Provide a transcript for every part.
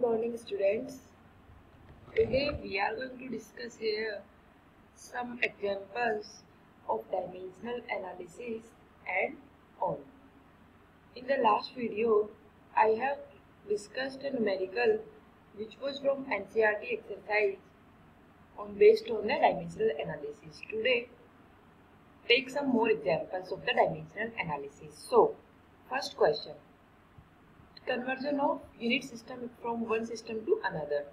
morning, students. Today we are going to discuss here some examples of dimensional analysis and all. In the last video, I have discussed a numerical which was from NCERT exercise based on the dimensional analysis. Today, take some more examples of the dimensional analysis. So, first question. Conversion of unit system from one system to another.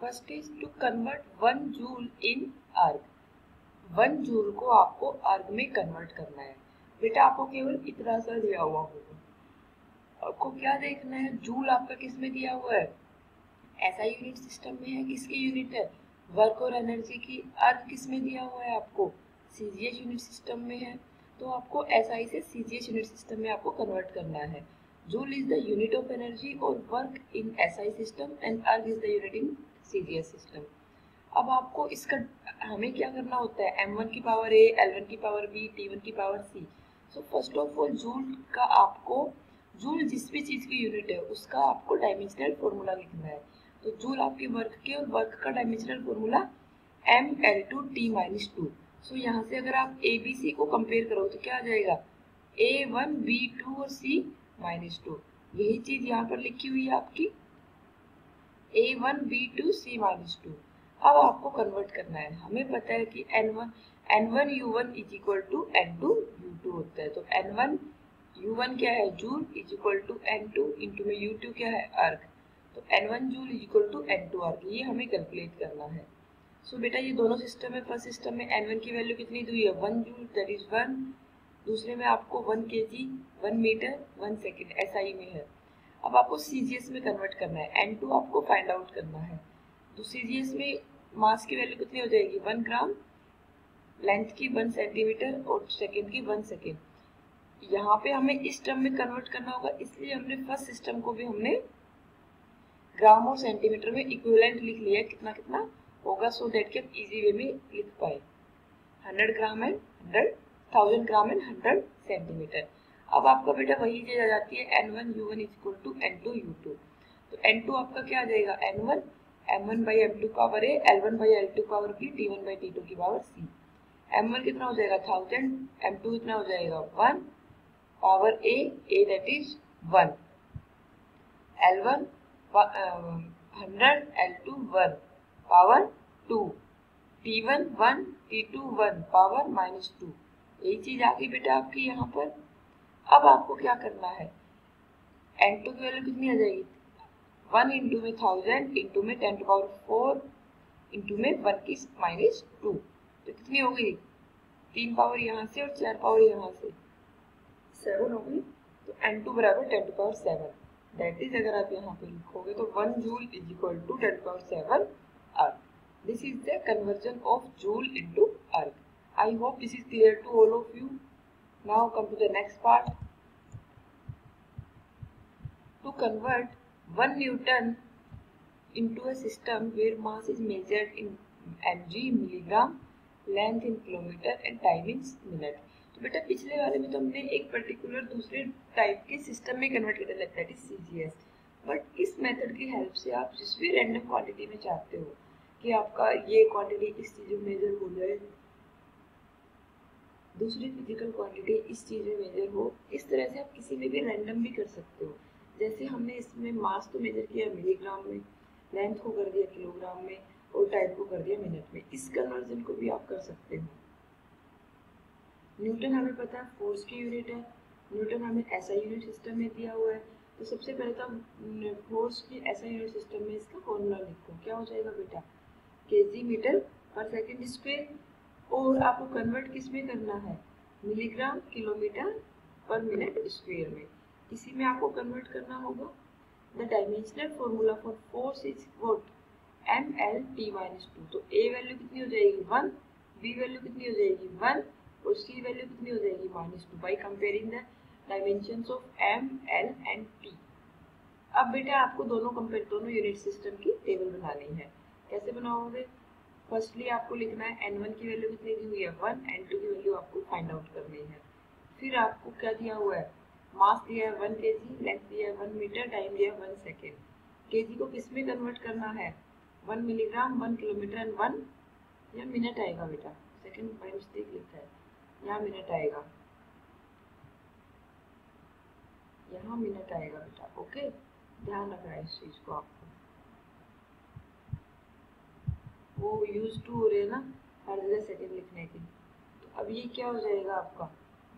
First is to convert 1 joule in अर्ग. 1 joule को आपको अर्ग में convert करना है. बेटा आपको केवल इतना सा दिया हुआ होगा. आपको क्या देखना है, जूल आपका किस में दिया हुआ है, ऐसा यूनिट सिस्टम में है, किसकी यूनिट है, वर्क और एनर्जी की. अर्ग किस में दिया हुआ है, आपको सीजीएस यूनिट सिस्टम में है. तो आपको एसआई से सीजीएस यूनिट सिस्टम में आपको कन्वर्ट करना है. Joule is the unit of energy और work in SI system and erg is the unit in CGS system. अब आपको इसका हमें क्या करना होता है, m1 की पावर a, l1 की पावर b, t1 की power c. So first of all joule का आपको, जूल जिस भी चीज की यूनिट है उसका आपको डायमेंशनल फॉर्मूला लिखना है. तो जूल आपकी वर्क की, और वर्क का डायमेंशनल फॉर्मूला ml2t-2. सो यहाँ से अगर आप ए बी सी को कंपेयर करो तो क्या आ जाएगा, a1 b2 और c-2. यही चीज यहाँ पर लिखी हुई है आपकी a1 b2 c-2. अब आपको कन्वर्ट करना है. हमें पता है कि n1 u1 is equal to n2 u2 होता है. तो n1 u1 क्या है, joule is equal to n2 into में u2 क्या है, अर्ग. तो n1 joule is equal to n2 अर्ग. ये हमें कैलकुलेट करना है. सो बेटा ये दोनों सिस्टम है. फर्स्ट सिस्टम में n1 की वैल्यू कितनी दी हुई है, 1 जूल दैट इज 1. दूसरे में आपको 1 kg 1 मीटर 1 सेकेंड एसआई में है. अब आपको सीजीएस में कन्वर्ट करना है. n2 आपको फाइंड आउट करना है. तो सीजीएस में मास की वैल्यू कितनी हो जाएगी, 1 ग्राम, लेंथ की 1 सेंटीमीटर और सेकेंड की 1 सेकेंड. यहाँ पे हमें इस टर्म में कन्वर्ट करना होगा, इसलिए हमने फर्स्ट सिस्टम को भी हमने ग्राम और सेंटीमीटर में इक्विवेलेंट लिख लिया है, कितना कितना होगा, सो दैट कि हम इजी वे में लिख पाए. 100 gram and 1000 gram and 100 centimetre. अब आपका बेटा वही चीज आ जाती है, n1 u1 is equal to n2 u2. तो n2 आपका क्या आ जाएगा, n1 m1 by m2 power a, l1 by l2 power b, t1 by t2 की पावर c. m1 कितना हो जाएगा 1000, m2 कितना हो जाएगा 1 power a that is 1, l1 100, l2 1 power 2, t1 1, t2 1 power -2. यही चीज आ गई बेटा आपकी यहाँ पर. अब आपको क्या करना है, n2 की वैल्यू कितनी आ जाएगी, 1 इंटू में 1000 इंटू में 10 टू पावर 4 इंटू में 1 की -2. तो कितनी हो गई, 3 पावर यहाँ से और 4 पावर यहाँ से 7 हो गई. तो n2 बराबर 10 टू पावर 7. दैट इज अगर आप यहाँ पे लिखोगे तो 1 joule is equal to 10 to power 7 erg. This is the conversion of joule into erg. I hope this is clear to all of you. Now come to the next part. To convert 1 Newton into a system where mass is measured in mg milligram, length in kilometer and time in minute. तो बेटा पिछले वाले में तो हमने एक particular दूसरे type के सिस्टम में कन्वर्ट किया था, दैट इज सीजीएस. बट इस मेथड की हेल्प से आप जिस भी रैंडम क्वांटिटी में चाहते हो कि आपका ये क्वांटिटी इस चीज में मेजर हो जाए, दूसरी फिजिकल क्वांटिटी इस चीज में मेजर हो, इस तरह से आप किसी में भी रैंडम भी कर सकते हो. जैसे हमने इसमें मास को मेजर किया मिलीग्राम में, लेंथ को कर दिया किलोग्राम में और टाइम को कर दिया मिनट में. इस कन्वर्जन को भी आप कर सकते हो. न्यूटन हमें पता है फोर्स की यूनिट है, न्यूटन हमें ऐसा यूनिट सिस्टम में दिया हुआ है. तो सबसे पहले तो फोर्स की ऐसा यूनिट सिस्टम में इसका फॉर्मूला लिखो. क्या हो जाएगा बेटा, केजी मीटर पर सेकेंड स्क्वायर. और आपको कन्वर्ट किस में करना है, मिलीग्राम किलोमीटर पर मिनट स्क्वायर में. इसी में आपको कन्वर्ट करना होगा. The dimensional formula for force is what, ml/t-2. तो a वैल्यू कितनी हो जाएगी 1, b वैल्यू कितनी हो जाएगी 1 और c वैल्यू कितनी हो जाएगी -2 by comparing the dimensions of m, l and t. अब बेटा आपको दोनों यूनिट सिस्टम की टेबल बनानी है. कैसे बनाओगे, फर्स्टली आपको लिखना है n1 की वैल्यू कितनी दी हुई है 1, n2 की वैल्यू आपको फाइंड आउट करनी है. फिर आपको क्या दिया हुआ है, मास दिया है 1 kg, लेंथ दिया है 1 मीटर, टाइम दिया है 1 सेकेंड। केजी को किस में कन्वर्ट करना है? 1 मिलीग्राम, 1 किलोमीटर एंड 1 यहाँ मिनट आएगा बेटा, सेकेंड बाय मिस्टेक लिखा है, यहाँ मिनट आएगा, यहाँ मिनट आएगा बेटा। ओके, ध्यान रखना है इस चीज को आपको, वो यूज टू हो रहे हैं ना हर जगह सेकेंड लिखने की। तो अब ये क्या हो जाएगा आपका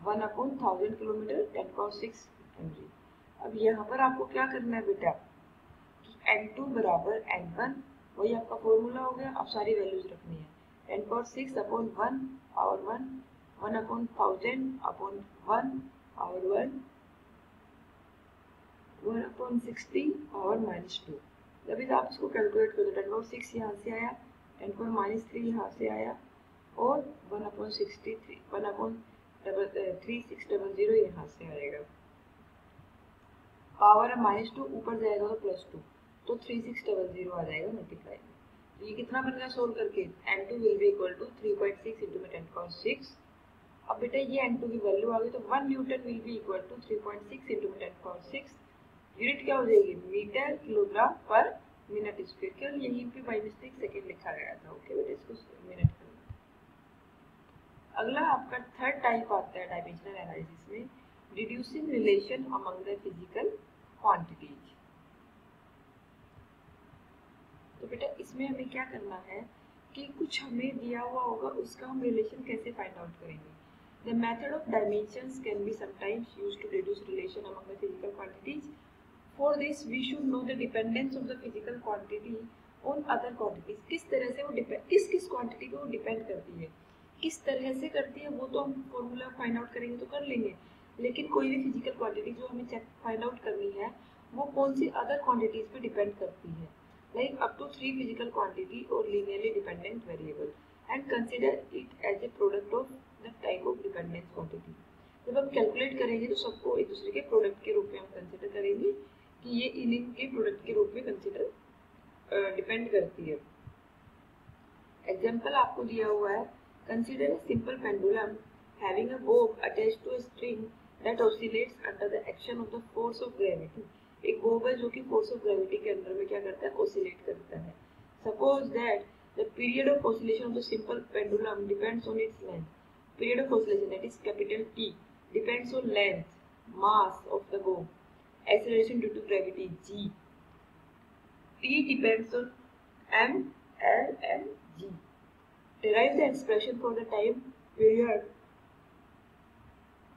1/1000 किलोमीटर 10⁶ mg। अब यहाँ पर आपको क्या करना है बेटा कि n2 बराबर n1, वही आपका फॉर्मूला हो गया। अब सारी वैल्यूज रखनी है 10⁶/1 पावर 1, 1/1000 अपॉन 1 पावर 1, 1/60 पावर -2। जब इसे आप इसको कैलकुलेट करो 10⁶ यहाँ से आया, 10⁻³ यहाँ से आया और 1/63 1/3600 यहाँ से आएगा। पावर -2 ऊपर जाएगा तो +2, तो 3600 आ जाएगा मल्टीप्लाई में। तो ये कितना बन गया सोल्व करके? n2 will be equal to 3.6 into में 10⁶। अब बेटा ये n2 की वैल्यू आ गई, तो 1 newton will be equal to 3.6 into में 10⁶। यूनिट क्या हो जाएगी? मीटर किलोग्राम पर मिनट स्क्वायर। केवल यहीं पे बाय मिस्टेक सेकेंड लिखा गया था। ओके बेटा, इसको मिनट करना। अगला आपका थर्ड टाइप आता है डायमेंशनल एनालिसिस में, reducing relation among the physical quantities. तो बेटा इसमें हमें क्या करना है कि कुछ हमें दिया हुआ होगा, उसका हम रिलेशन कैसे फाइंड आउट करेंगे। The method of dimensions can be sometimes used to reduce relation among the physical quantities. For this we should know the dependence of the physical quantity on other quantities। किस तरह से वो किस quantity पे वो depend करती है, किस तरह से करती है, वो तो हम फॉर्मूला फाइंड आउट करेंगे तो कर लेंगे, लेकिन कोई भी फिजिकल क्वांटिटी जो हमें चेक फाइंड आउट करनी है वो कौन सी अदर क्वांटिटीज पे डिपेंड करती है, like up to 3 physical quantity और linearly dependent variable, and consider it as a product of the type of dependence quantity. जब हम कैलकुलेट करेंगे तो सबको एक दूसरे के प्रोडक्ट के रूप में हम कंसिडर करेंगे कि ये इनके प्रोडक्ट के रूप में कंसिडर डिपेंड करती है। एग्जांपल आपको दिया हुआ है, consider a simple pendulum having a bob attached to a string that oscillates under the action of the force of gravity. एक बोब है जो कि फोर्स ऑफ ग्रेविटी के अंडर में क्या करता है? ऑसिलेट करता है। Suppose that the period of oscillation of the simple pendulum depends on its length. Period of oscillation that is capital T depends on length, mass of the Bob, acceleration due to gravity g, t depends on m, l and g. Derive the expression for the time period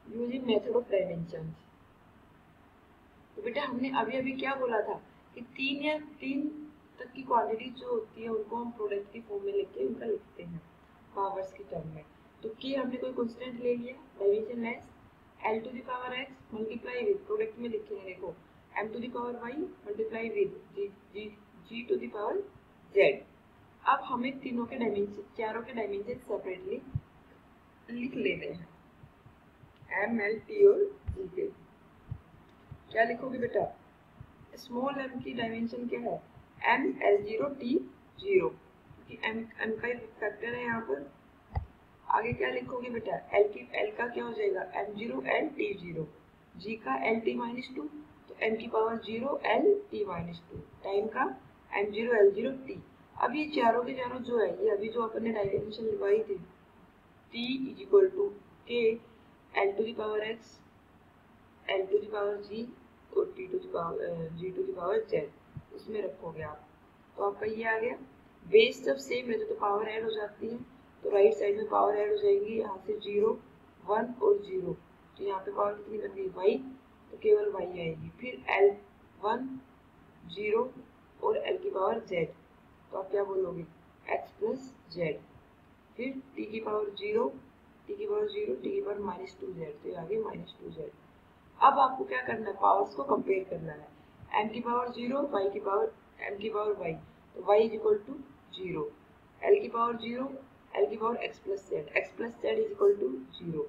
using method of dimensions। तो बेटा हमने अभी अभी क्या बोला था कि 3 तक की क्वांटिटी जो होती है उनको हम प्रोडक्ट की फॉर्म में लेके उनका लिखते हैं पावर्स की टर्म में। तो के हमने कोई कांस्टेंट ले लिया, dimension less, L to the power x multiply with, product में लिखेंगे देखो, m to the power y multiply with g to the power z। अब हमें तीनों के डायमेंशन, चारों के डायमेंशन सेपरेटली लिख लेते हैं, m, l, t और g के। क्या लिखोगे बेटा? स्मॉल m की डायमेंशन क्या है? m, l0, t 0, क्योंकि m का फैक्टर है यहाँ पर। आगे क्या लिखोगे बेटा? L का क्या हो जाएगा? m0 l t0, g का lt-2, तो m की पावर 0 l t-2, टाइम का m0 l0 t। अब ये चारों के चारों जो है, ये अभी जो अपन ने डायमेंशन लिखवाई थी, t equal to k l to the power x, l to the power g और t to the power g to the power z, उसमें रखोगे आप। तो आपका ये आ गया। बेस जब सेम रहते तो पावर ऐड हो जाती है, तो राइट साइड में पावर ऐड हो जाएगी, यहाँ से 0, 1 और 0, तो यहाँ पे पावर कितनी बन गई? y, तो केवल y आएगी। फिर l1 0 और l की पावर z, तो आप क्या बोलोगे? x plus z। फिर t की पावर 0, t की पावर 0, t की पावर -2z, तो ये आ गया -2z। अब आपको क्या करना है? पावर्स को कंपेयर करना है, m की पावर 0, y की पावर m की पावर y, तो y is equal to 0, l की पावर 0, l की power x plus z is equal to 0।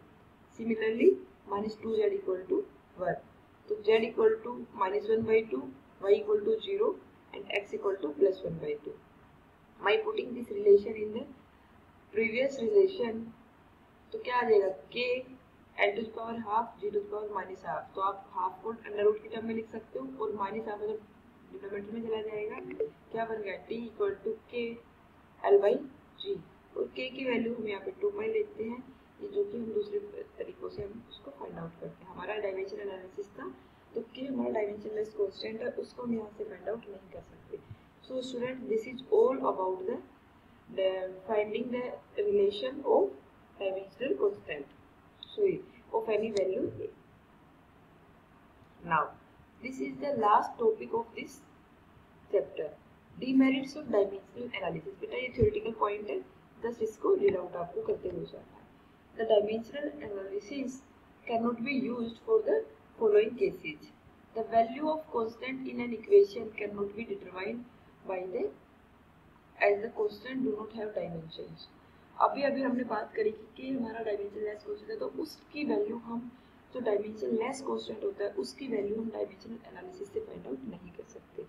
Similarly -2z equal to 1, तो z equal to -1/2, y equal to 0 and x equal to +1/2। by putting this relation in the previous relation, तो क्या आ जाएगा? k L to power half G to power minus half, तो आप half को under root की term में लिख सकते हो और माइनस हाफ अगर डिनोमिनेटर में चला जाएगा क्या बन गया टी इक्वल टू के एल बाई जी, और के की वैल्यू हम यहाँ पे 2 पाई लेते हैं, ये जो कि हम दूसरे तरीकों से हम उसको फाइंड आउट करते हैं। हमारा डायमेंशन एनालिसिस था, तो के हमारा डायमेंशनलेस कांस्टेंट है, उसको हम यहाँ से फाइंड आउट नहीं कर सकते। So student, this is all about the finding the relation of dimensional constant, so of any value a. Now this is the last topic of this chapter, demerits of dimensional analysis। बेटा ये theoretical point है, बस इसको read out आपको करते हुए जाना है। The dimensional analysis cannot be used for the following cases: the value of constant in an equation cannot be determined by the as the constant do not have dimensions। अभी हमने बात करी कि हमारा डायमेंशन लेस कांस्टेंट है, तो उसकी value हम जो डायमेंशन लेस कांस्टेंट होता है उसकी वैल्यू हम डायमेंशनल एनालिसिस से फाइंड आउट नहीं कर सकते।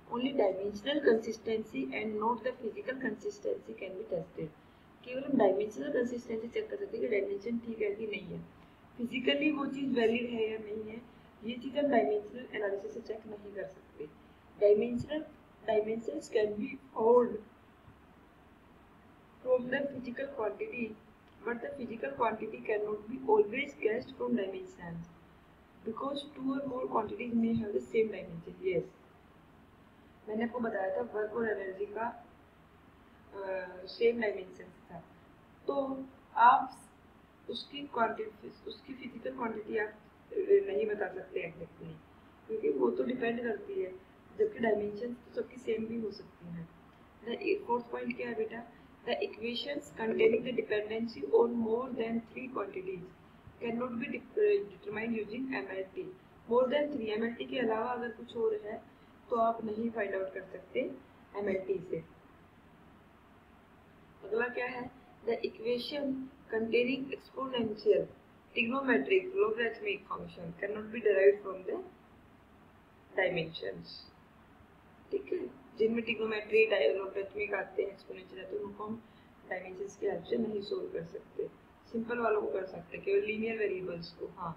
Only dimensional consistency and not the physical consistency can be tested. केवल हम डायमेंशनल कंसिस्टेंसी चेक कर सकते हैं कि डायमेंशन ठीक है कि नहीं है, फिजिकली वो चीज़ वैलिड है या नहीं है, ये चीज़ हम डायमेंशनल एनालिसिस से चेक नहीं कर सकते। Dimensional dimensions can be found from the physical quantity, but the physical quantity cannot be always guessed from dimensions because two or more quantities may have the same dimension। Yes, मैंने आपको बताया था work और energy का same dimension था, तो आप उसकी क्वांटिटी, उसकी फिजिकल क्वांटिटी आप नहीं बता सकते एग्जैक्टली, क्योंकि वो तो डिपेंड करती है, जबकि डायमेंशन तो सबकी सेम भी हो सकती हैं। द फोर्थ पॉइंट क्या है बेटा? The equations containing the dependency on more than 3 quantities can not be determined using MLT. More than 3 MLT के अलावा अगर कुछ और है तो आप नहीं फाइंड आउट कर सकते एमएलटी से। अगला क्या है? The equation containing exponential trigonometric logarithmic function can not be derived from the dimensions. ठीक है, जिनमें ट्रिग्नोमेट्री लॉगरिथमिक आते हैं, एक्सपोनेंशियल आते हैं, उनको हम डायमेंशंस की हेल्प से नहीं सोल्व कर सकते। सिंपल वालों को कर सकते, केवल लीनियर वेरिएबल्स को। हाँ,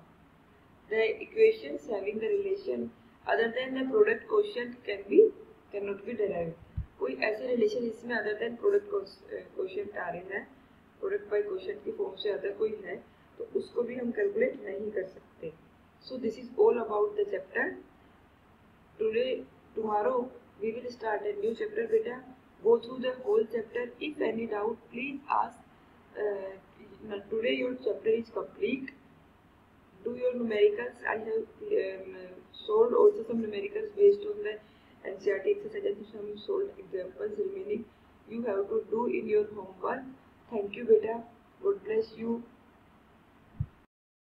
the equations having the relation other than the product quotient can not be derived. कोई ऐसे रिलेशन इसमें अदर देन प्रोडक्ट क्वोशिएंट आ रहे हैं, प्रोडक्ट बाय क्वोशिएंट की फॉर्म से अदर कोई है, तो उसको भी हम कैलकुलेट नहीं कर सकते। So this is all about the chapter. Tomorrow we will start a new chapter, beta. Go through the whole chapter. If any doubt, please ask. Today your chapter is complete. Do your numericals. I have solved also some numericals based on the NCERT exercise and some solved examples remaining. You have to do in your homework. Thank you, beta. God bless you.